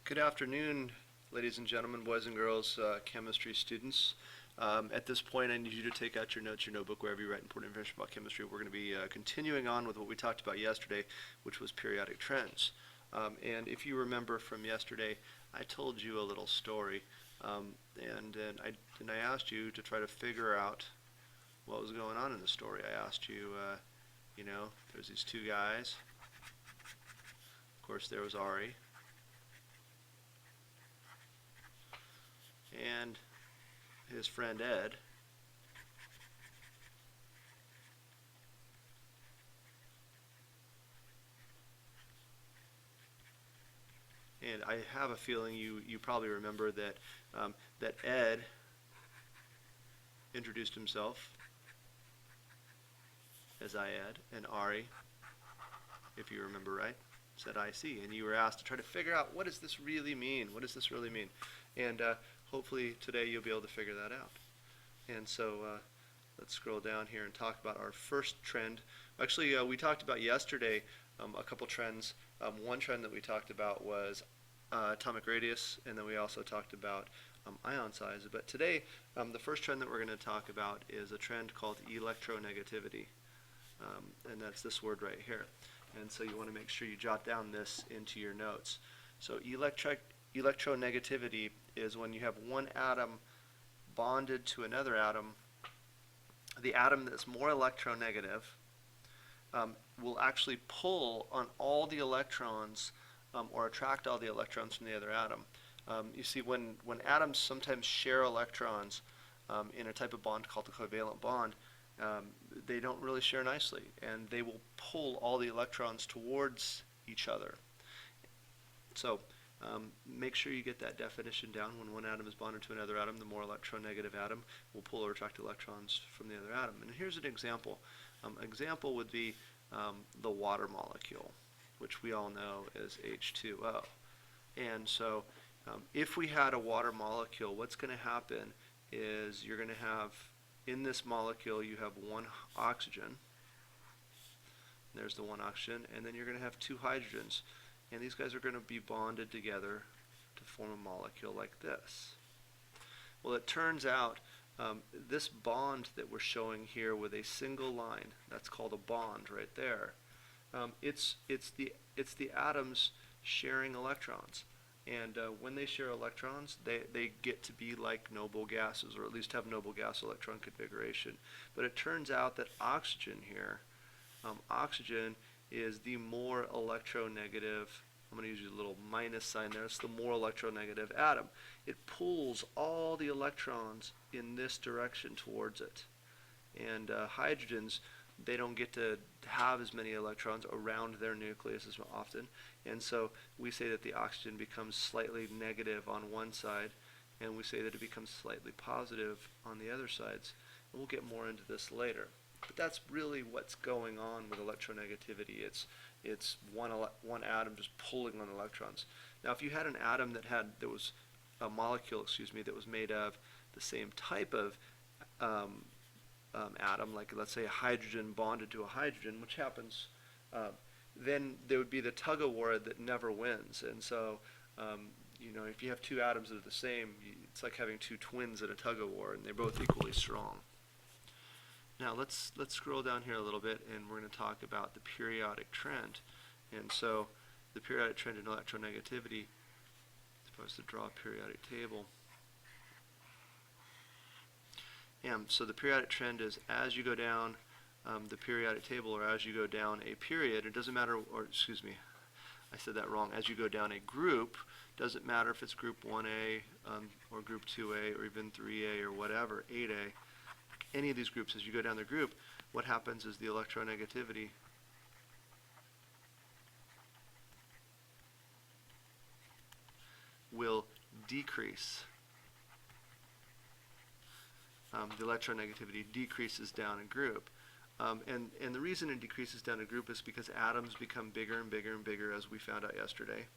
Good afternoon, ladies and gentlemen, boys and girls, chemistry students. At this point, I need you to take out your notes, your notebook, wherever you write important information about chemistry. We're going to be continuing on with what we talked about yesterday, which was periodic trends. And if you remember from yesterday, I told you a little story, and I asked you to try to figure out what was going on in the story. I asked you, there's these two guys. Of course, there was Ari. And his friend Ed. And I have a feeling you probably remember that Ed introduced himself as Ed, and Ari, if you remember right, said I see. And you were asked to try to figure out, what does this really mean? What does this really mean? And hopefully today you'll be able to figure that out. And so let's scroll down here and talk about our first trend. Actually, we talked about yesterday a couple trends. One trend that we talked about was atomic radius, and then we also talked about ion size. But today, the first trend that we're going to talk about is a trend called electronegativity. And that's this word right here. And so you want to make sure you jot down this into your notes. So electronegativity is when you have one atom bonded to another atom. The atom that's more electronegative will actually pull on all the electrons or attract all the electrons from the other atom. You see, when atoms sometimes share electrons in a type of bond called the covalent bond, they don't really share nicely, and they will pull all the electrons towards each other. So make sure you get that definition down. When one atom is bonded to another atom, the more electronegative atom will pull or attract electrons from the other atom. And here's an example. An example would be the water molecule, which we all know as H2O. And so if we had a water molecule, what's going to happen is you're going to have, in this molecule, you have one oxygen. There's the one oxygen, and then you're going to have two hydrogens. And these guys are going to be bonded together to form a molecule like this. Well, it turns out this bond that we're showing here with a single line, that's called a bond right there. It's the atoms sharing electrons. And when they share electrons, they get to be like noble gases, or at least have noble gas electron configuration. But it turns out that oxygen here, oxygen is the more electronegative. I'm going to use a little minus sign there. It's the more electronegative atom. It pulls all the electrons in this direction towards it. And hydrogens, they don't get to have as many electrons around their nucleus as often. And so we say that the oxygen becomes slightly negative on one side, and we say that it becomes slightly positive on the other sides. And we'll get more into this later. But that's really what's going on with electronegativity. It's one atom just pulling on electrons. Now, if you had an atom that was a molecule, that was made of the same type of atom, like let's say a hydrogen bonded to a hydrogen, which happens, then there would be the tug of war that never wins. And so, if you have two atoms that are the same, it's like having two twins in a tug of war, and they're both equally strong. Now let's scroll down here a little bit, and we're going to talk about the periodic trend. And so the periodic trend in electronegativity, if I was to draw a periodic table. So the periodic trend is as you go down the periodic table, or as you go down a period, it doesn't matter, or excuse me, I said that wrong. As you go down a group, doesn't matter if it's group 1A or group 2A or even 3A or whatever, 8A. Any of these groups, as you go down the group, what happens is the electronegativity will decrease. The electronegativity decreases down a group. And the reason it decreases down a group is because atoms become bigger and bigger and bigger, as we found out yesterday.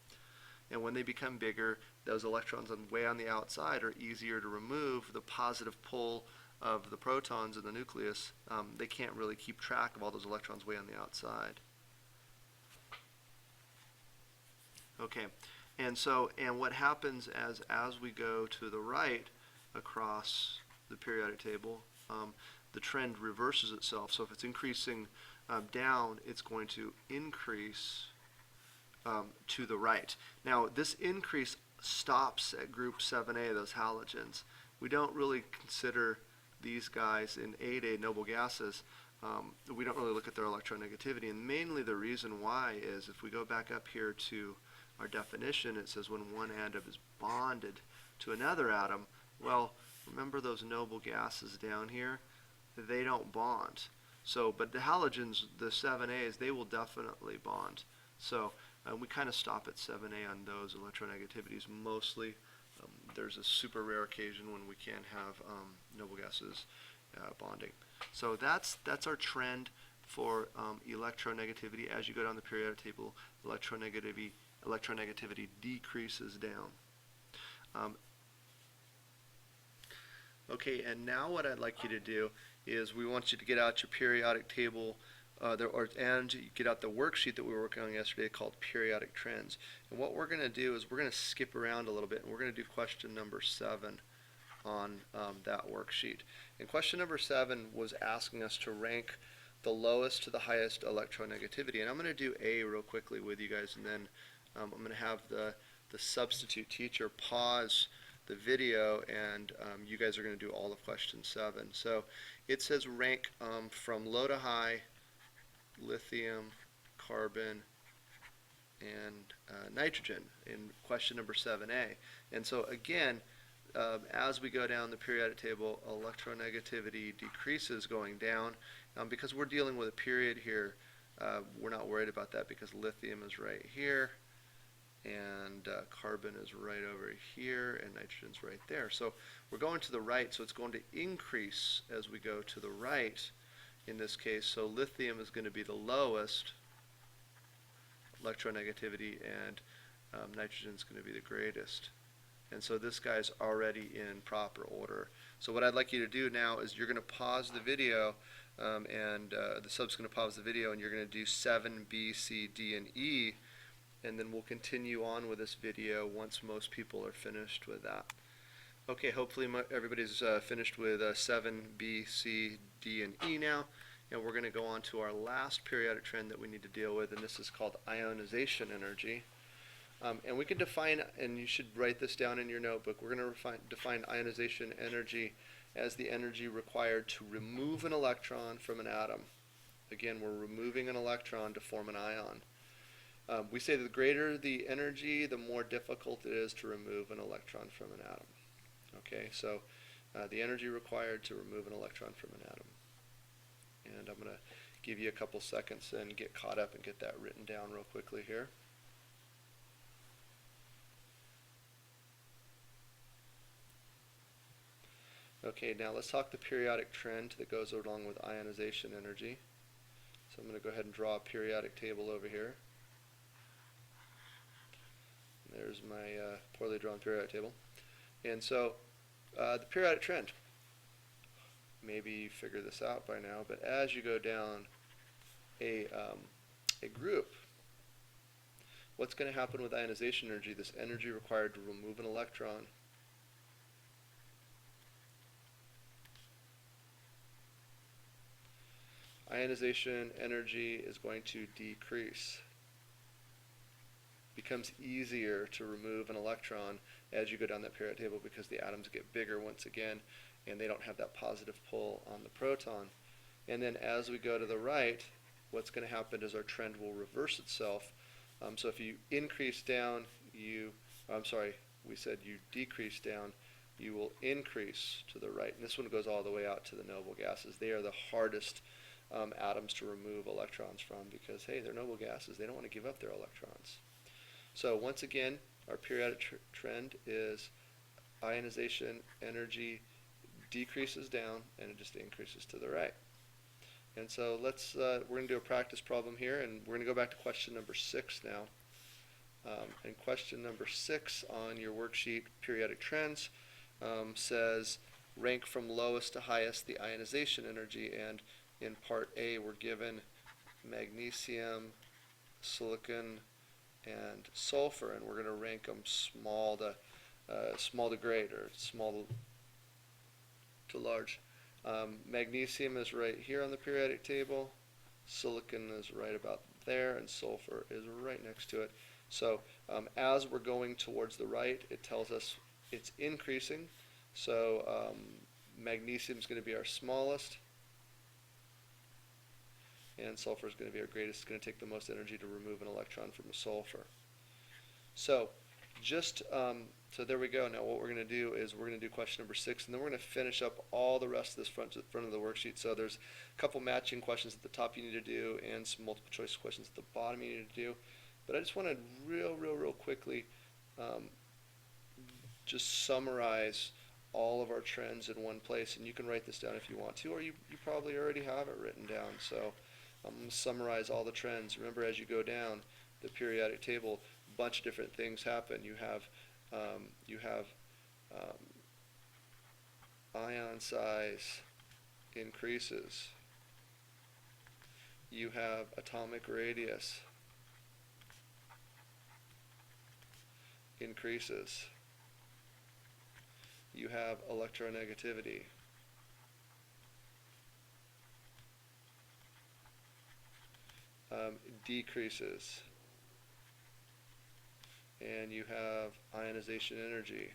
And when they become bigger, those electrons way on the outside are easier to remove. The positive pull of the protons in the nucleus, they can't really keep track of all those electrons way on the outside. Okay, And what happens as we go to the right across the periodic table, the trend reverses itself. So if it's increasing down, it's going to increase to the right. Now, this increase stops at group 7A, those halogens. We don't really consider these guys in 8A noble gases. We don't really look at their electronegativity, and mainly the reason why is if we go back up here to our definition, it says when one atom is bonded to another atom. Well, remember those noble gases down here? They don't bond. So, but the halogens, the 7As, they will definitely bond. So we kind of stop at 7A on those electronegativities mostly. There's a super rare occasion when we can have noble gases bonding. So that's our trend for electronegativity. As you go down the periodic table, electronegativity decreases down. Okay, and now what I'd like you to do is we want you to get out your periodic table and get out the worksheet that we were working on yesterday called periodic trends. And what we're going to do is we're going to skip around a little bit, and we're going to do question number 7 on that worksheet. And question number 7 was asking us to rank the lowest to the highest electronegativity. And I'm going to do A real quickly with you guys, and then I'm going to have the substitute teacher pause the video, and you guys are going to do all of question 7. So it says rank from low to high lithium, carbon, and nitrogen in question number 7A. And so again, as we go down the periodic table, electronegativity decreases going down. Because we're dealing with a period here, we're not worried about that because lithium is right here, and carbon is right over here, and nitrogen's right there. So we're going to the right, so it's going to increase as we go to the right in this case. So lithium is going to be the lowest electronegativity, and nitrogen is going to be the greatest. And so this guy's already in proper order. So what I'd like you to do now is you're going to pause the video, and the sub's going to pause the video, and you're going to do 7, B, C, D, and E, and then we'll continue on with this video once most people are finished with that. Okay, hopefully everybody's finished with 7, B, C, D, and E now, and we're going to go on to our last periodic trend that we need to deal with, and this is called ionization energy. And we can define, and you should write this down in your notebook, we're going to define ionization energy as the energy required to remove an electron from an atom. Again, we're removing an electron to form an ion. We say that the greater the energy, the more difficult it is to remove an electron from an atom. Okay, so the energy required to remove an electron from an atom. And I'm going to give you a couple seconds and get caught up and get that written down real quickly here. Okay, now let's talk the periodic trend that goes along with ionization energy. So I'm going to go ahead and draw a periodic table over here. There's my poorly drawn periodic table. And so the periodic trend, maybe you figure this out by now, but as you go down a group, what's going to happen with ionization energy, this energy required to remove an electron? Ionization energy is going to decrease. Becomes easier to remove an electron as you go down that periodic table because the atoms get bigger once again, and they don't have that positive pull on the proton. And then as we go to the right, what's going to happen is our trend will reverse itself. So if you increase down, we said you decrease down, you will increase to the right. And this one goes all the way out to the noble gases. They are the hardest atoms to remove electrons from because, hey, they're noble gases. They don't want to give up their electrons. So once again, our periodic trend is ionization energy decreases down and it just increases to the right. And so we're going to do a practice problem here, and we're going to go back to question number 6 now. And question number 6 on your worksheet, periodic trends, says rank from lowest to highest the ionization energy, and in part A we're given magnesium, silicon, and sulfur, and we're going to rank them small to great, or small to large. Magnesium is right here on the periodic table. Silicon is right about there, and sulfur is right next to it. So as we're going towards the right, it tells us it's increasing. So magnesium is going to be our smallest, and sulfur is going to be our greatest. It's going to take the most energy to remove an electron from a sulfur. So so there we go. Now what we're going to do is we're going to do question number 6, and then we're going to finish up all the rest of this front of the worksheet. So there's a couple matching questions at the top you need to do, and some multiple choice questions at the bottom you need to do. But I just want to real quickly just summarize all of our trends in one place, and you can write this down if you want to, or you probably already have it written down. So I'm going to summarize all the trends. Remember, as you go down the periodic table, a bunch of different things happen. You have ion size increases. You have atomic radius increases. You have electronegativity. Decreases. And you have ionization energy.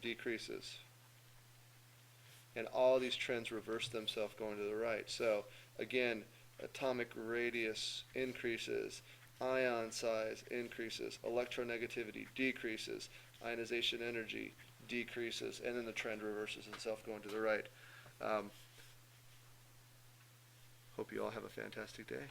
Decreases. And all these trends reverse themselves going to the right. So again, atomic radius increases, ion size increases, electronegativity decreases, ionization energy decreases, and then the trend reverses itself going to the right. Hope you all have a fantastic day.